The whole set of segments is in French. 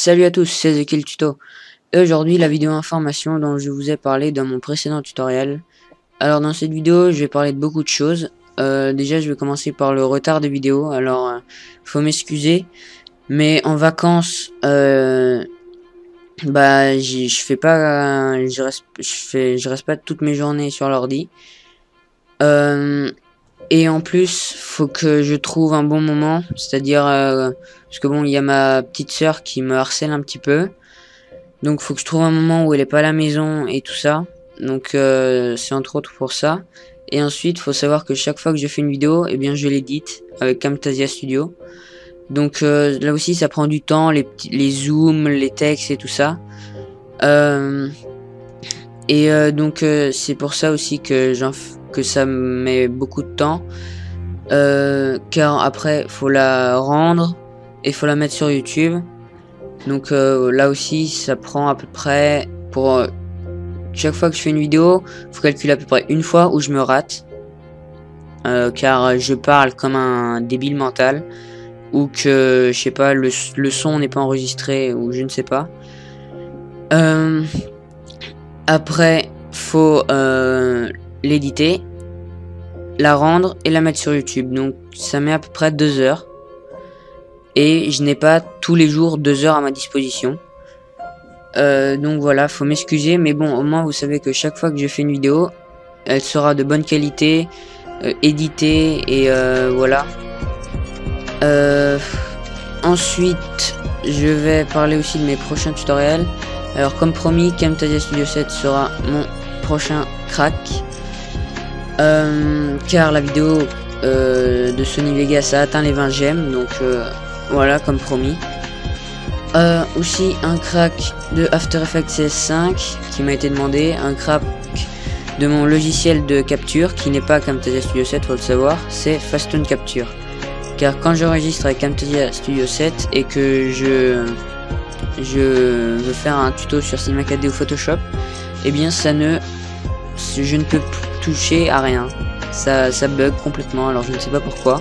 Salut à tous, c'est Ezekiel Tuto. Et aujourd'hui, la vidéo information dont je vous ai parlé dans mon précédent tutoriel. Alors dans cette vidéo, je vais parler de beaucoup de choses. Déjà, je vais commencer par le retard des vidéos. Alors, faut m'excuser, mais en vacances, je fais pas, je reste pas toutes mes journées sur l'ordi. Et en plus, faut que je trouve un bon moment, c'est-à-dire parce que bon, il y a ma petite sœur qui me harcèle un petit peu, donc faut que je trouve un moment où elle est pas à la maison et tout ça. Donc c'est entre autres pour ça. Et ensuite, faut savoir que chaque fois que je fais une vidéo, eh bien je l'édite avec Camtasia Studio. Donc là aussi, ça prend du temps, les zooms, les textes et tout ça. Donc c'est pour ça aussi que ça met beaucoup de temps, car après faut la rendre et faut la mettre sur YouTube. Donc là aussi ça prend à peu près, pour chaque fois que je fais une vidéo, faut calculer à peu près une fois où je me rate, car je parle comme un débile mental, ou que je sais pas, le son n'est pas enregistré, ou je ne sais pas. Après faut l'éditer, la rendre et la mettre sur YouTube. Donc ça met à peu près 2 heures. Et je n'ai pas tous les jours 2 heures à ma disposition. Donc voilà, faut m'excuser. Mais bon, au moins vous savez que chaque fois que je fais une vidéo, elle sera de bonne qualité, éditée et voilà. Ensuite, je vais parler aussi de mes prochains tutoriels. Alors comme promis, Camtasia Studio 7 sera mon prochain crack. Car la vidéo de Sony Vegas a atteint les 20 j'aime, donc voilà, comme promis. Aussi un crack de After Effects CS5 qui m'a été demandé, un crack de mon logiciel de capture qui n'est pas Camtasia Studio 7, faut le savoir, c'est Fastone Capture. Car quand j'enregistre avec Camtasia Studio 7 et que je veux faire un tuto sur Cinema 4D ou Photoshop, eh bien je ne peux toucher à rien, ça bug complètement, alors je ne sais pas pourquoi.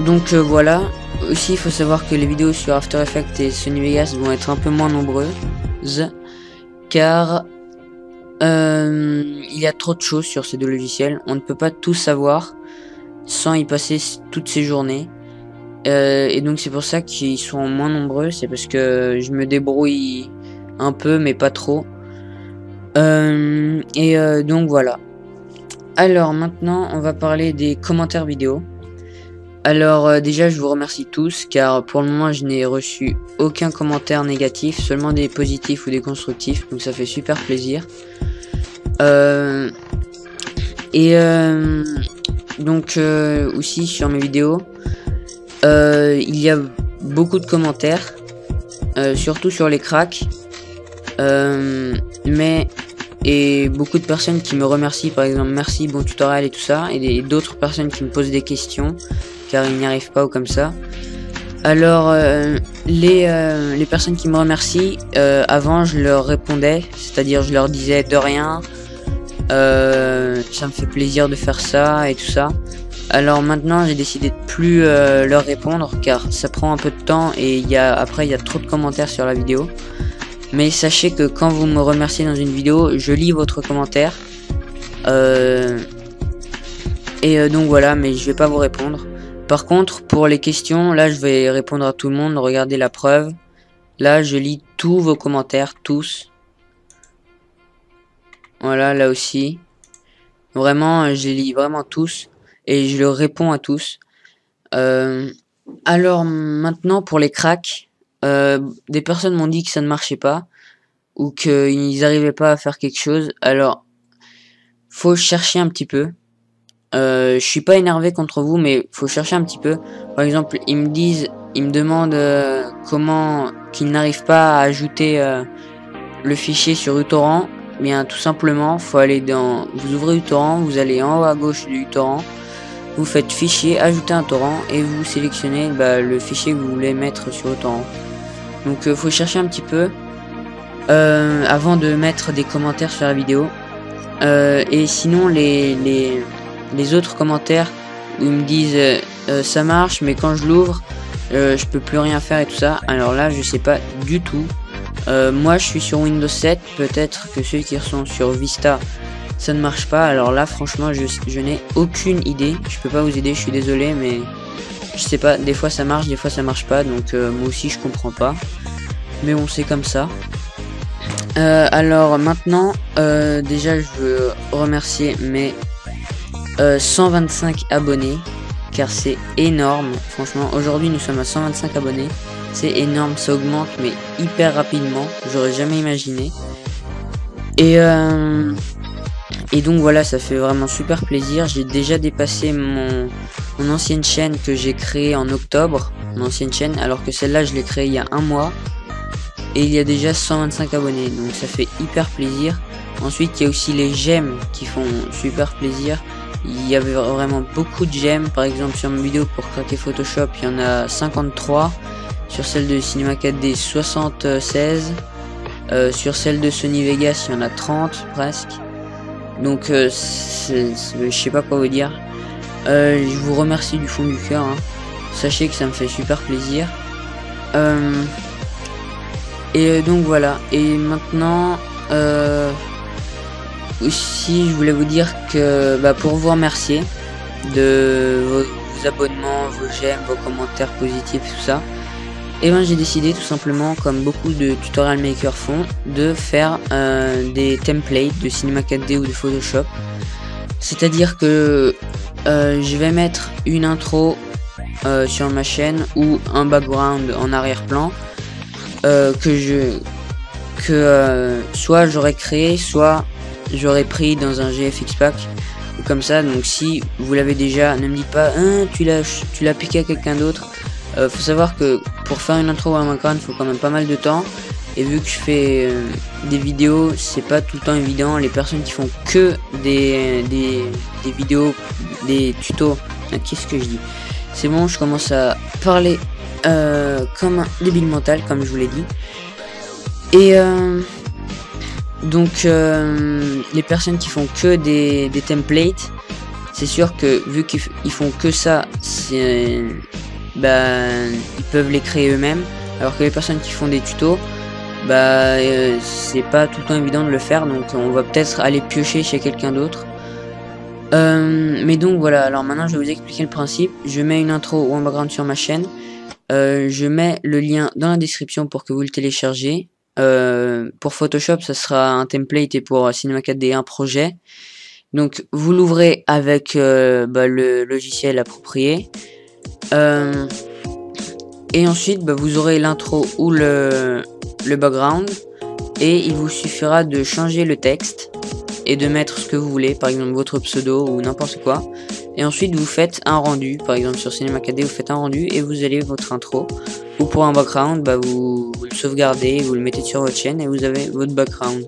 Donc voilà. Aussi il faut savoir que les vidéos sur After Effects et Sony Vegas vont être un peu moins nombreuses, car il y a trop de choses sur ces deux logiciels, on ne peut pas tout savoir sans y passer toutes ces journées. Et donc c'est pour ça qu'ils sont moins nombreux, c'est parce que je me débrouille un peu mais pas trop. Donc voilà. Alors maintenant on va parler des commentaires vidéo. Alors déjà je vous remercie tous, car pour le moment je n'ai reçu aucun commentaire négatif, seulement des positifs ou des constructifs, donc ça fait super plaisir. Donc aussi sur mes vidéos, il y a beaucoup de commentaires, surtout sur les cracks, et beaucoup de personnes qui me remercient, par exemple merci, bon tutoriel et tout ça, et d'autres personnes qui me posent des questions car ils n'y arrivent pas ou comme ça. Alors les personnes qui me remercient, avant je leur répondais, c'est-à-dire je leur disais de rien, ça me fait plaisir de faire ça et tout ça. Alors maintenant j'ai décidé de plus leur répondre, car ça prend un peu de temps et après il y a trop de commentaires sur la vidéo. Mais sachez que quand vous me remerciez dans une vidéo, je lis votre commentaire, donc voilà, mais je vais pas vous répondre. Par contre, pour les questions, là je vais répondre à tout le monde. Regardez la preuve. Là je lis tous vos commentaires, tous. Voilà, là aussi. Vraiment, je les lis vraiment tous. Et je leur réponds à tous. Alors maintenant pour les cracks. Des personnes m'ont dit que ça ne marchait pas, ou qu'ils n'arrivaient pas à faire quelque chose. Alors, faut chercher un petit peu. Je suis pas énervé contre vous, mais faut chercher un petit peu. Par exemple, ils me demandent comment qu'ils n'arrivent pas à ajouter le fichier sur uTorrent. Bien, tout simplement, faut aller vous ouvrez uTorrent, vous allez en haut à gauche du uTorrent, vous faites fichier, ajouter un torrent, et vous sélectionnez le fichier que vous voulez mettre sur uTorrent. Donc faut chercher un petit peu avant de mettre des commentaires sur la vidéo. Et sinon les autres commentaires où ils me disent ça marche, mais quand je l'ouvre je peux plus rien faire et tout ça. Alors là, je sais pas du tout. Moi, je suis sur Windows 7. Peut-être que ceux qui sont sur Vista, ça ne marche pas. Alors là, franchement, je n'ai aucune idée. Je peux pas vous aider, je suis désolé, mais je sais pas. Des fois ça marche, des fois ça marche pas. Donc moi aussi, je comprends pas. Mais bon, c'est comme ça. Alors maintenant, déjà, je veux remercier mes 125 abonnés. Car c'est énorme. Franchement, aujourd'hui, nous sommes à 125 abonnés. C'est énorme, ça augmente, mais hyper rapidement. J'aurais jamais imaginé. Et donc voilà, ça fait vraiment super plaisir. J'ai déjà dépassé mon ancienne chaîne que j'ai créée en octobre. Mon ancienne chaîne, alors que celle-là, je l'ai créée il y a un mois. Et il y a déjà 125 abonnés. Donc ça fait hyper plaisir. Ensuite, il y a aussi les j'aime qui font super plaisir. Il y avait vraiment beaucoup de j'aime. Par exemple, sur ma vidéo pour craquer Photoshop, il y en a 53. Sur celle de Cinema 4D, 76. Sur celle de Sony Vegas, il y en a 30 presque. Donc je sais pas quoi vous dire. Je vous remercie du fond du cœur. Hein. Sachez que ça me fait super plaisir. Et donc voilà. Et maintenant, aussi je voulais vous dire que pour vous remercier de vos abonnements, vos j'aime, vos commentaires positifs, tout ça. Et j'ai décidé tout simplement, comme beaucoup de tutorial makers font, de faire des templates de Cinema 4D ou de Photoshop. C'est-à-dire que je vais mettre une intro sur ma chaîne ou un background en arrière-plan soit j'aurais créé, soit j'aurais pris dans un GFX Pack. Comme ça, donc si vous l'avez déjà, ne me dites pas tu l'as piqué à quelqu'un d'autre. Faut savoir que pour faire une intro à un background, il faut quand même pas mal de temps. Et vu que je fais des vidéos, c'est pas tout le temps évident. Les personnes qui font que des vidéos, des tutos. Qu'est-ce que je dis? C'est bon, je commence à parler comme un débile mental, comme je vous l'ai dit. Et donc les personnes qui font que des templates, c'est sûr que vu qu'ils font que ça, ils peuvent les créer eux-mêmes, alors que les personnes qui font des tutos, c'est pas tout le temps évident de le faire, donc on va peut-être aller piocher chez quelqu'un d'autre. Mais donc voilà, alors maintenant je vais vous expliquer le principe. Je mets une intro ou un background sur ma chaîne, je mets le lien dans la description pour que vous le téléchargez. Pour Photoshop ça sera un template et pour Cinema 4D un projet. Donc vous l'ouvrez avec le logiciel approprié. Et ensuite vous aurez l'intro ou le background, et il vous suffira de changer le texte et de mettre ce que vous voulez, par exemple votre pseudo ou n'importe quoi. Et ensuite vous faites un rendu, par exemple sur Cinema 4D vous faites un rendu et vous allez votre intro. Ou pour un background, vous le sauvegardez, vous le mettez sur votre chaîne et vous avez votre background.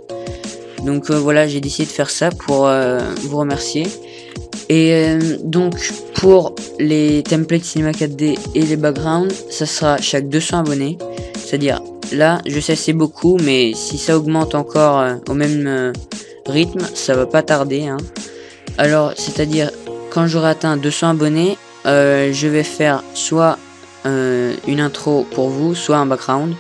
Donc voilà, j'ai décidé de faire ça pour vous remercier. Et donc pour les templates Cinema 4D et les backgrounds, ça sera chaque 200 abonnés. C'est-à-dire, là, je sais c'est beaucoup, mais si ça augmente encore au même rythme, ça va pas tarder. Hein. Alors, c'est-à-dire, quand j'aurai atteint 200 abonnés, je vais faire soit une intro pour vous, soit un background.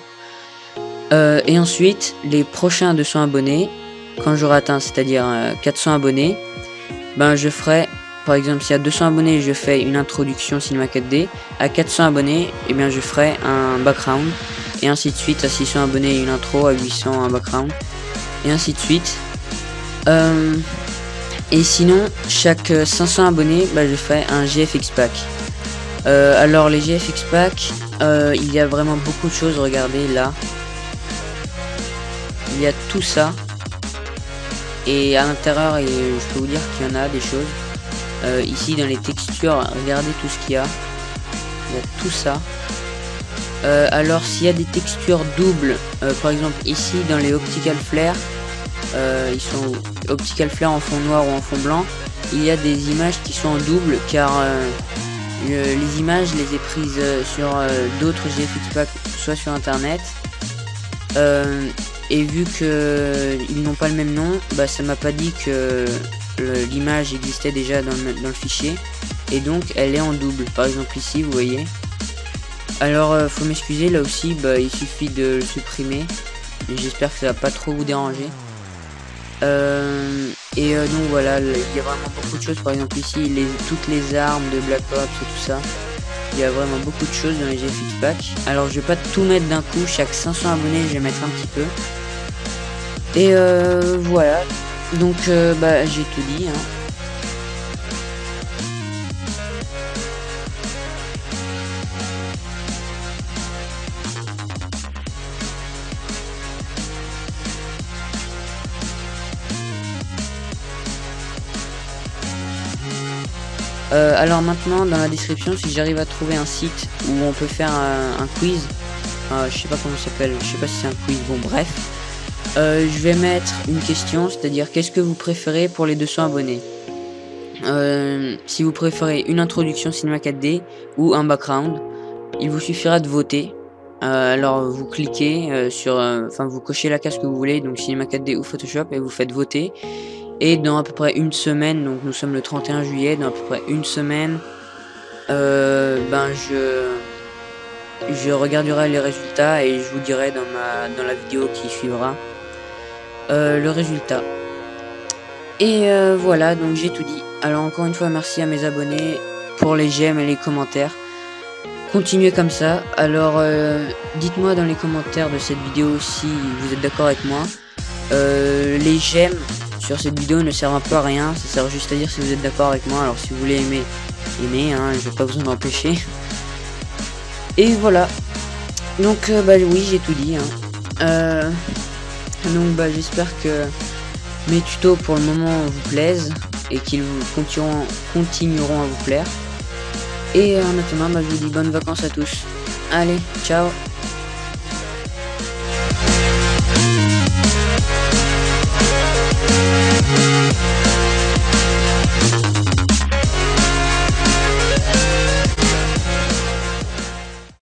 Et ensuite, les prochains 200 abonnés, quand j'aurai atteint, c'est-à-dire 400 abonnés, je ferai, par exemple, s'il y a 200 abonnés, je fais une introduction Cinema 4D. À 400 abonnés, je ferai un background. Et ainsi de suite, à 600 abonnés, une intro, à 800, un background. Et ainsi de suite. Et sinon, chaque 500 abonnés, je fais un GFX Pack. Alors les GFX Pack, il y a vraiment beaucoup de choses, regardez là. Il y a tout ça. Et à l'intérieur, je peux vous dire qu'il y en a des choses. Ici dans les textures, regardez tout ce qu'il y a. Il y a tout ça. Alors s'il y a des textures doubles, par exemple ici dans les optical flare, ils sont optical flare en fond noir ou en fond blanc. Il y a des images qui sont en double car les images les ai prises sur d'autres GFX Pack, soit sur internet. Et vu que ils n'ont pas le même nom, ça m'a pas dit que l'image existait déjà dans le fichier, et donc elle est en double. Par exemple ici vous voyez, Alors faut m'excuser, là aussi bah, il suffit de le supprimer. J'espère que ça va pas trop vous déranger. Donc voilà, il y a vraiment beaucoup de choses. Par exemple ici toutes les armes de Black Ops et tout ça. Il y a vraiment beaucoup de choses dans les GFX Pack. Alors je vais pas tout mettre d'un coup, chaque 500 abonnés je vais mettre un petit peu. Et voilà, donc bah j'ai tout dit hein. Alors maintenant dans la description, si j'arrive à trouver un site où on peut faire un quiz, je sais pas comment ça s'appelle, je sais pas si c'est un quiz, bon bref, je vais mettre une question, c'est-à-dire qu'est-ce que vous préférez pour les 200 abonnés. Si vous préférez une introduction cinéma 4D ou un background, il vous suffira de voter. Alors vous cliquez vous cochez la case que vous voulez, donc cinéma 4D ou Photoshop, et vous faites voter. Et dans à peu près une semaine, donc nous sommes le 31 juillet, dans à peu près une semaine, je regarderai les résultats et je vous dirai dans la vidéo qui suivra le résultat. Et voilà, donc j'ai tout dit. Alors encore une fois, merci à mes abonnés pour les j'aime et les commentaires. Continuez comme ça. Alors dites-moi dans les commentaires de cette vidéo si vous êtes d'accord avec moi. Les j'aime sur cette vidéo ne servent un peu à rien, ça sert juste à dire si vous êtes d'accord avec moi. Alors si vous voulez aimer, hein, je vais pas vous en empêcher. Et voilà, donc bah oui, j'ai tout dit hein. Donc bah j'espère que mes tutos pour le moment vous plaisent et qu'ils continueront à vous plaire. Et en attendant, bah, je vous dis bonnes vacances à tous. Allez, ciao.